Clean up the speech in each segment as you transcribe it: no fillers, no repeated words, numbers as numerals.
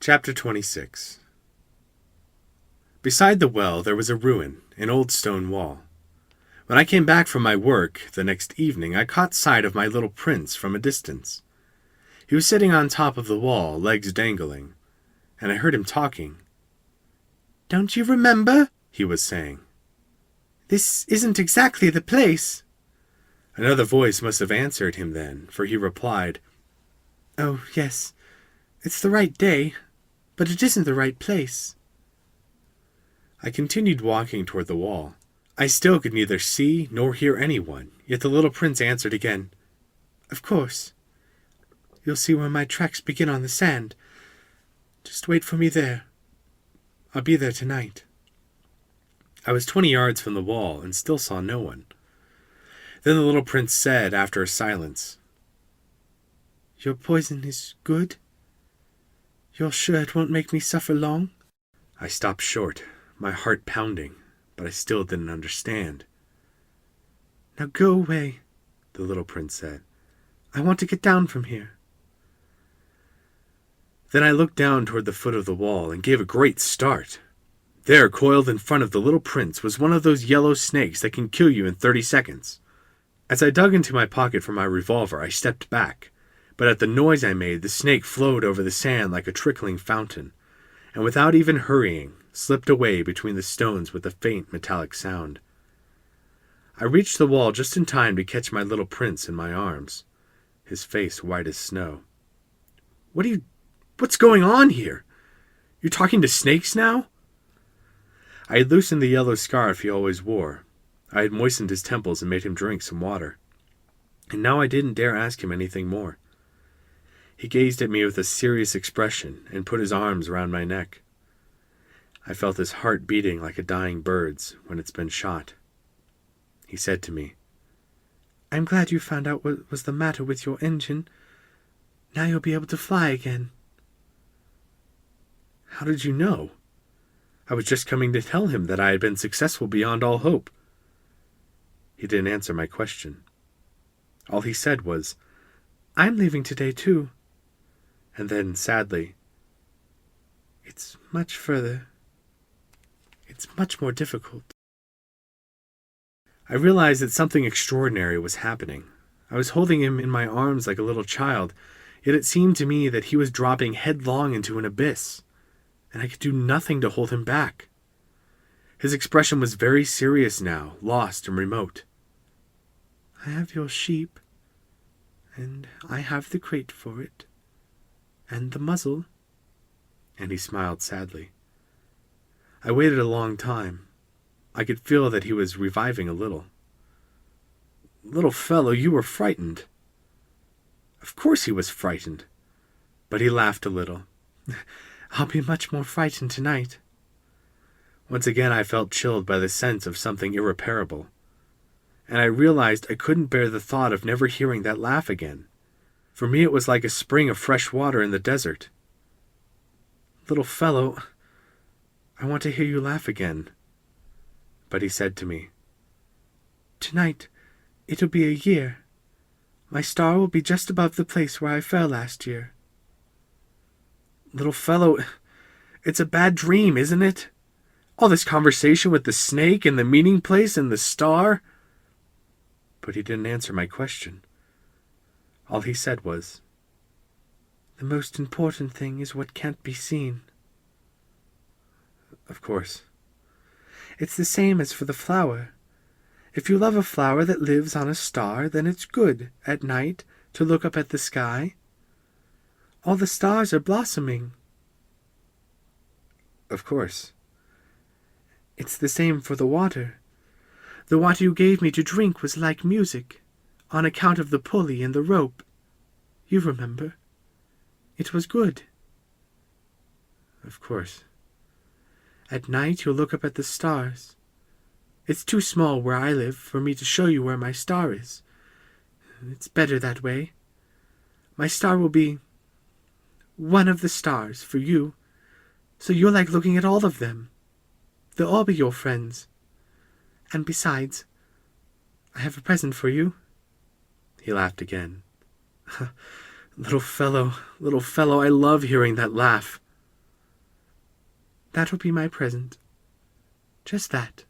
Chapter 26. Beside the well there was a ruin, an old stone wall. When I came back from my work the next evening, I caught sight of my little prince from a distance. He was sitting on top of the wall, legs dangling, and I heard him talking. "Don't you remember?" he was saying. "This isn't exactly the place." Another voice must have answered him then, for he replied, "Oh, yes, it's the right day, but it isn't the right place." I continued walking toward the wall. I still could neither see nor hear anyone, yet the little prince answered again, "Of course. You'll see where my tracks begin on the sand. Just wait for me there. I'll be there tonight." I was 20 yards from the wall and still saw no one. Then the little prince said, after a silence, "Your poison is good? You're sure it won't make me suffer long?" I stopped short, my heart pounding, but I still didn't understand. "Now go away," the little prince said. "I want to get down from here." Then I looked down toward the foot of the wall and gave a great start. There, coiled in front of the little prince, was one of those yellow snakes that can kill you in 30 seconds. As I dug into my pocket for my revolver, I stepped back, but at the noise I made, the snake flowed over the sand like a trickling fountain, and without even hurrying, slipped away between the stones with a faint metallic sound. I reached the wall just in time to catch my little prince in my arms, his face white as snow. What's going on here? You're talking to snakes now?" I had loosened the yellow scarf he always wore. I had moistened his temples and made him drink some water. And now I didn't dare ask him anything more. He gazed at me with a serious expression and put his arms around my neck. I felt his heart beating like a dying bird's when it's been shot. He said to me, "I'm glad you found out what was the matter with your engine. Now you'll be able to fly again." "How did you know?" I was just coming to tell him that I had been successful beyond all hope. He didn't answer my question. All he said was, "I'm leaving today too." And then, sadly, "It's much further. It's much more difficult." I realized that something extraordinary was happening. I was holding him in my arms like a little child, yet it seemed to me that he was dropping headlong into an abyss, and I could do nothing to hold him back. His expression was very serious now, lost and remote. "I have your sheep, and I have the crate for it, and the muzzle," and he smiled sadly. I waited a long time. I could feel that he was reviving a little. "Little fellow, you were frightened." Of course he was frightened, but he laughed a little. "I'll be much more frightened tonight." Once again I felt chilled by the sense of something irreparable, and I realized I couldn't bear the thought of never hearing that laugh again. For me it was like a spring of fresh water in the desert. "Little fellow, I want to hear you laugh again." But he said to me, "Tonight, it'll be a year. My star will be just above the place where I fell last year." "Little fellow, it's a bad dream, isn't it? All this conversation with the snake and the meeting place and the star." But he didn't answer my question. All he said was, "The most important thing is what can't be seen." "Of course." "It's the same as for the flower. If you love a flower that lives on a star, then it's good, at night, to look up at the sky. All the stars are blossoming." "Of course." "It's the same for the water. The water you gave me to drink was like music, on account of the pulley and the rope. You remember. It was good." "Of course." "At night you'll look up at the stars. It's too small where I live for me to show you where my star is. It's better that way. My star will be one of the stars for you, so you'll like looking at all of them. They'll all be your friends. And besides, I have a present for you." He laughed again. Little fellow, I love hearing that laugh." That'll be my present. Just that.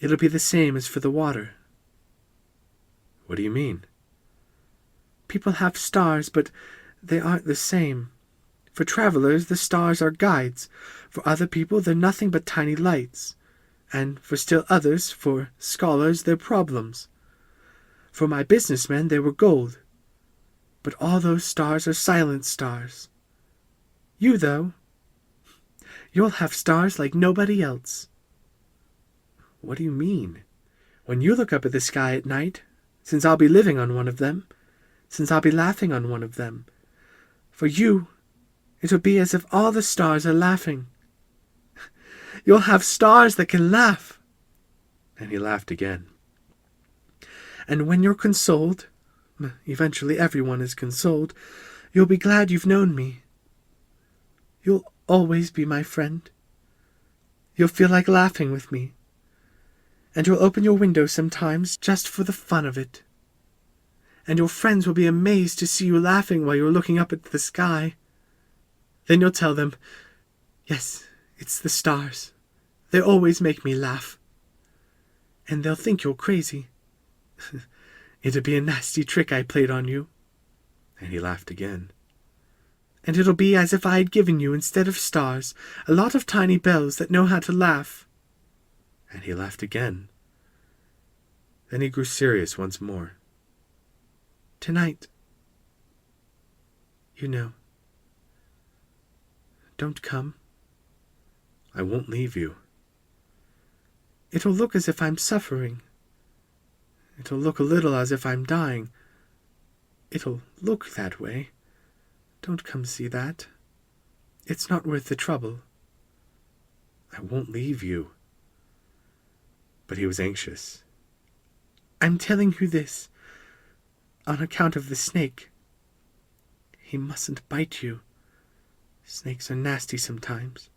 It'll be the same as for the water. What do you mean? People have stars, but they aren't the same. For travelers, the stars are guides. For other people, they're nothing but tiny lights. And for still others, for scholars, they're problems. For my businessmen, they were gold. But all those stars are silent stars. You, though, you'll have stars like nobody else. What do you mean? When you look up at the sky at night, since I'll be living on one of them, since I'll be laughing on one of them, for you, it'll be as if all the stars are laughing. You'll have stars that can laugh. And he laughed again. And when you're consoled, eventually everyone is consoled, you'll be glad you've known me. You'll always be my friend. You'll feel like laughing with me. And you'll open your window sometimes just for the fun of it. And your friends will be amazed to see you laughing while you're looking up at the sky. Then you'll tell them, yes, it's the stars. They always make me laugh. And they'll think you're crazy. It'll be a nasty trick I played on you. And he laughed again. And it'll be as if I had given you, instead of stars, a lot of tiny bells that know how to laugh. And he laughed again. Then he grew serious once more. Tonight, you know. Don't come. I won't leave you. It'll look as if I'm suffering. It'll look a little as if I'm dying. It'll look that way. Don't come see that. It's not worth the trouble. I won't leave you. But he was anxious. I'm telling you this on account of the snake. He mustn't bite you. Snakes are nasty sometimes.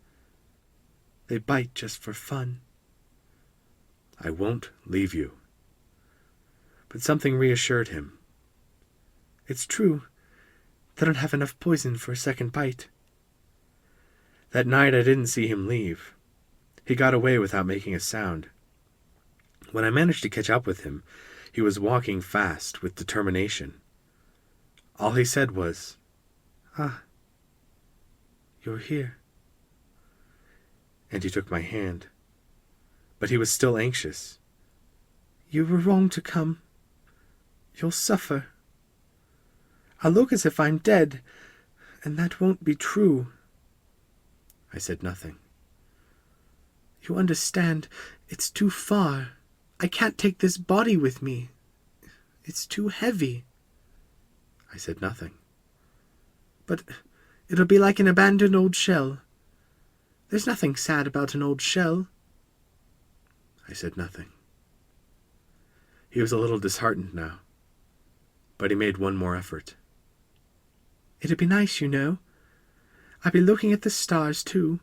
They bite just for fun. I won't leave you. But something reassured him. It's true. They don't have enough poison for a second bite. That night I didn't see him leave. He got away without making a sound. When I managed to catch up with him, he was walking fast, with determination. All he said was, "Ah, you're here." And he took my hand. But he was still anxious. You were wrong to come. You'll suffer. I'll look as if I'm dead, and that won't be true. I said nothing. You understand, it's too far. I can't take this body with me. It's too heavy. I said nothing. But it'll be like an abandoned old shell. There's nothing sad about an old shell. I said nothing. He was a little disheartened now, but he made one more effort. It'd be nice, you know. I'd be looking at the stars, too.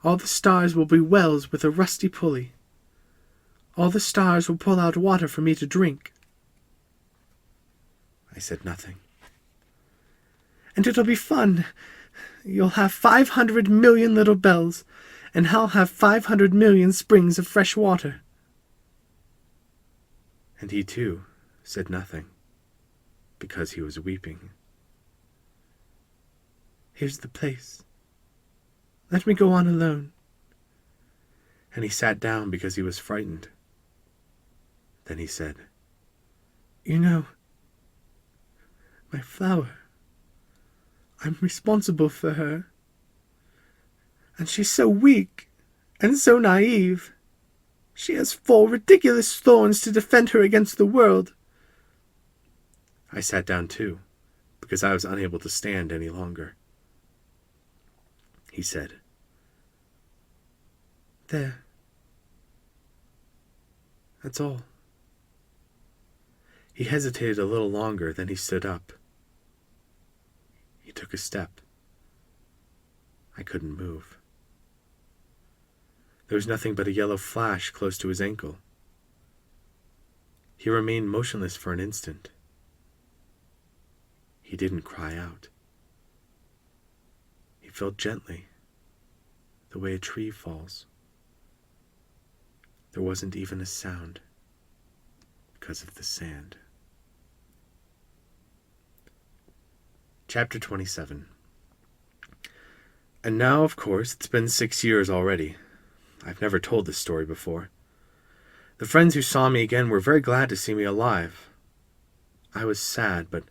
All the stars will be wells with a rusty pulley. All the stars will pull out water for me to drink. I said nothing. And it'll be fun. You'll have 500 million little bells, and I'll have 500 million springs of fresh water. And he, too, said nothing, because he was weeping. Here's the place. Let me go on alone. And he sat down because he was frightened. Then he said, You know, my flower, I'm responsible for her. And she's so weak and so naive. She has 4 ridiculous thorns to defend her against the world. I sat down too, because I was unable to stand any longer. He said, There. That's all. He hesitated a little longer, then he stood up. He took a step. I couldn't move. There was nothing but a yellow flash close to his ankle. He remained motionless for an instant. He didn't cry out. He fell gently, the way a tree falls. There wasn't even a sound because of the sand. Chapter 27. And now, of course, it's been 6 years already. I've never told this story before. The friends who saw me again were very glad to see me alive. I was sad, but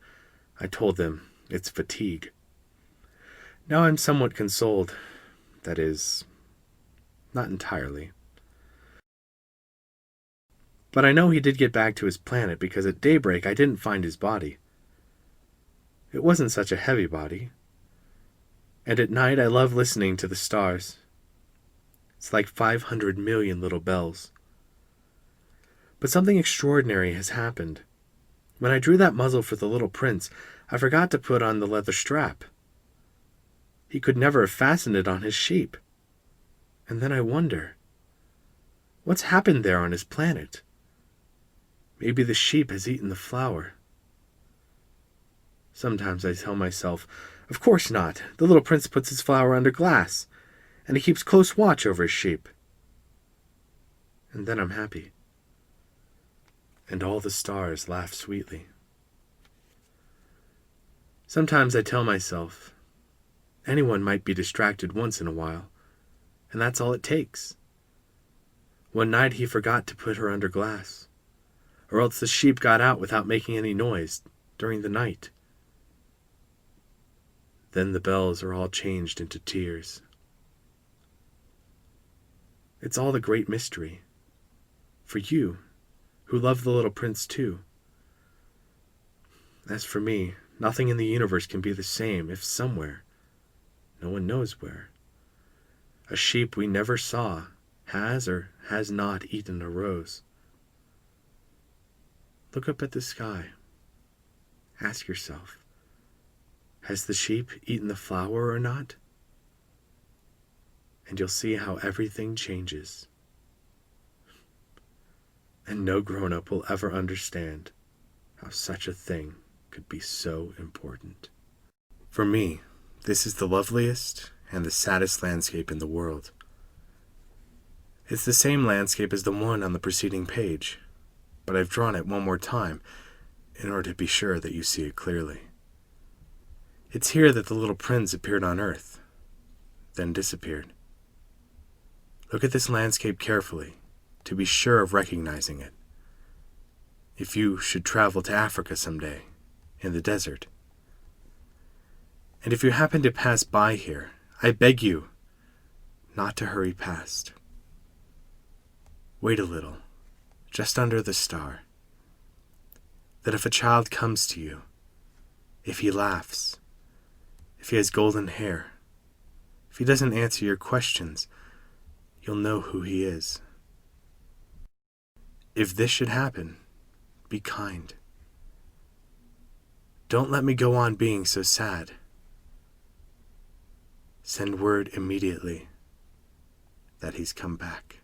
I told them it's fatigue. Now I'm somewhat consoled. That is, not entirely. But I know he did get back to his planet because at daybreak I didn't find his body. It wasn't such a heavy body. And at night I love listening to the stars. It's like 500 million little bells. But something extraordinary has happened. When I drew that muzzle for the little prince, I forgot to put on the leather strap. He could never have fastened it on his sheep. And then I wonder, what's happened there on his planet? Maybe the sheep has eaten the flower. Sometimes I tell myself, of course not. The little prince puts his flower under glass, and he keeps close watch over his sheep. And then I'm happy. And all the stars laugh sweetly. Sometimes I tell myself, anyone might be distracted once in a while, and that's all it takes. One night he forgot to put her under glass, or else the sheep got out without making any noise during the night. Then the bells are all changed into tears. It's all the great mystery. For you, who love the little prince too. As for me, nothing in the universe can be the same if somewhere, no one knows where, a sheep we never saw has or has not eaten a rose. Look up at the sky. Ask yourself, has the sheep eaten the flower or not? And you'll see how everything changes. And no grown-up will ever understand how such a thing could be so important. For me, this is the loveliest and the saddest landscape in the world. It's the same landscape as the one on the preceding page, but I've drawn it one more time in order to be sure that you see it clearly. It's here that the little prince appeared on Earth, then disappeared. Look at this landscape carefully, to be sure of recognizing it. If you should travel to Africa someday, in the desert. And if you happen to pass by here, I beg you not to hurry past. Wait a little, just under the star. That if a child comes to you, if he laughs, if he has golden hair, if he doesn't answer your questions, you'll know who he is. If this should happen, be kind. Don't let me go on being so sad. Send word immediately that he's come back.